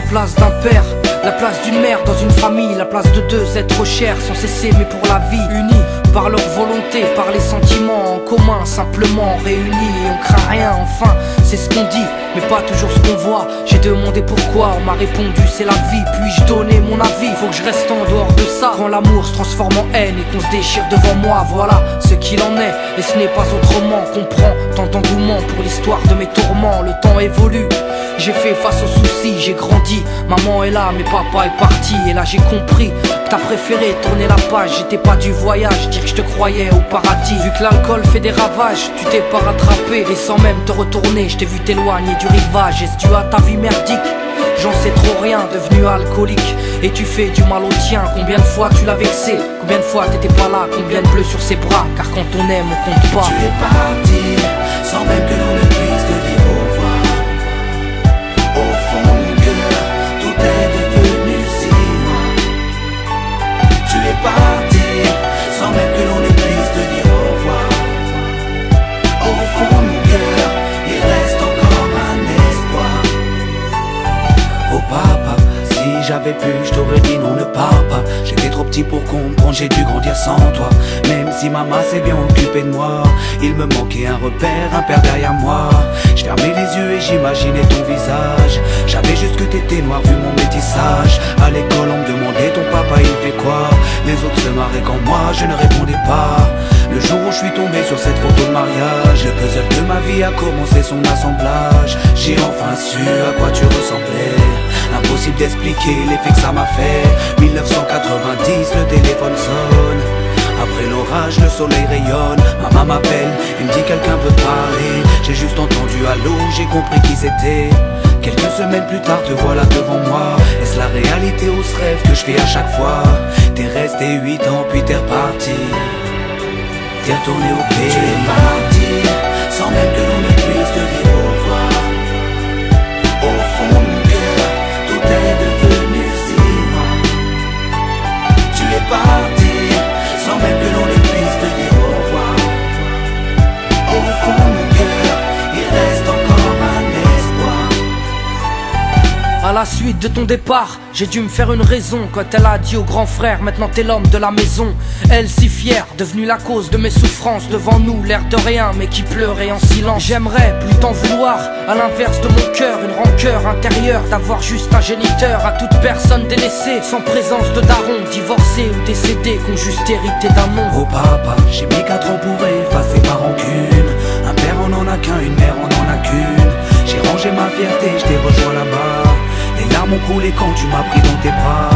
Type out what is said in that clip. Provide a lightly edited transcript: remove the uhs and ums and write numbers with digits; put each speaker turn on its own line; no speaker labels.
place d'un père, la place d'une mère dans une famille, la place de deux êtres chers sans cesser mais pour la vie, unis par leur volonté, par les sentiments en commun, simplement réunis et on craint rien, enfin c'est ce qu'on dit mais pas toujours ce qu'on voit. J'ai demandé pourquoi, on m'a répondu c'est la vie, puis-je donner mon avis? Faut que je reste en dehors de ça quand l'amour se transforme en haine et qu'on se déchire devant moi, voilà ce qu'il en est et ce n'est pas autrement. Comprends tant d'engouement pour l'histoire de mes tourments, le temps évolue. J'ai fait face aux soucis, j'ai grandi, maman est là mais papa est parti. Et là j'ai compris que t'as préféré tourner la page, j'étais pas du voyage, dire que je te croyais au paradis. Vu que l'alcool fait des ravages, tu t'es pas rattrapé et sans même te retourner, je t'ai vu t'éloigner du rivage. Est-ce dû à ta vie merdique? J'en sais trop rien, devenu alcoolique et tu fais du mal au tien. Combien de fois tu l'as vexé? Combien de fois t'étais pas là? Combien de bleus sur ses bras? Car quand on aime on compte pas.
Tu es parti sans même que l'on ne puisse te dire au revoir. Au fond de mon cœur, tout est devenu si noir. Tu es parti sans même que l'on ne puisse te dire au revoir. Au fond de mon cœur, il reste encore un espoir. Oh papa, si j'avais pu, je t'aurais dit non, ne pars pas. J'étais trop petit pour comprendre, j'ai dû grandir sans toi. Même si maman s'est bien occupée de moi, il me manquait un repère, un père derrière moi. Je fermais les yeux et j'imaginais ton visage. J'avais juste que t'étais noir vu mon métissage. À l'école on me demandait ton papa il fait quoi. Les autres se marraient quand moi je ne répondais pas. Le jour où je suis tombé sur cette photo de mariage, le puzzle de ma vie a commencé son assemblage. J'ai enfin su à quoi tu ressemblais. Impossible d'expliquer l'effet que ça m'a fait. 1990, le téléphone sonne. Après l'orage, le soleil rayonne. Maman m'appelle, elle me dit quelqu'un veut te parler. J'ai juste entendu allô, j'ai compris qui c'était. Quelques semaines plus tard, te voilà devant moi. Est-ce la réalité ou ce rêve que je fais à chaque fois? T'es resté 8 ans puis t'es reparti. T'es retourné au pays. Tu es parti sans même que l'on ne puisse te dire au revoir. Au fond de mon cœur, tout est devenu si noir. Tu es parti sans même que l'on ne puisse te dire au revoir. Au fond de mon cœur, il reste encore un espoir.
À la suite de ton départ, j'ai dû me faire une raison quand elle a dit au grand frère, maintenant t'es l'homme de la maison. Elle si fière, devenue la cause de mes souffrances, devant nous l'air de rien mais qui pleurait en silence. J'aimerais plus t'en vouloir, à l'inverse de mon cœur, une rancœur intérieure d'avoir juste un géniteur. À toute personne délaissée, sans présence de daron, divorcé ou décédé, qu'on juste hérité d'un nom.
Oh papa, j'ai mis 4 ans pour effacer ma rancune. Un père on en a qu'un, une mère on en a qu'une. J'ai rangé ma fierté, je t'ai rejoint là-bas. Les larmes ont coulé quand tu m'as pris dans tes bras.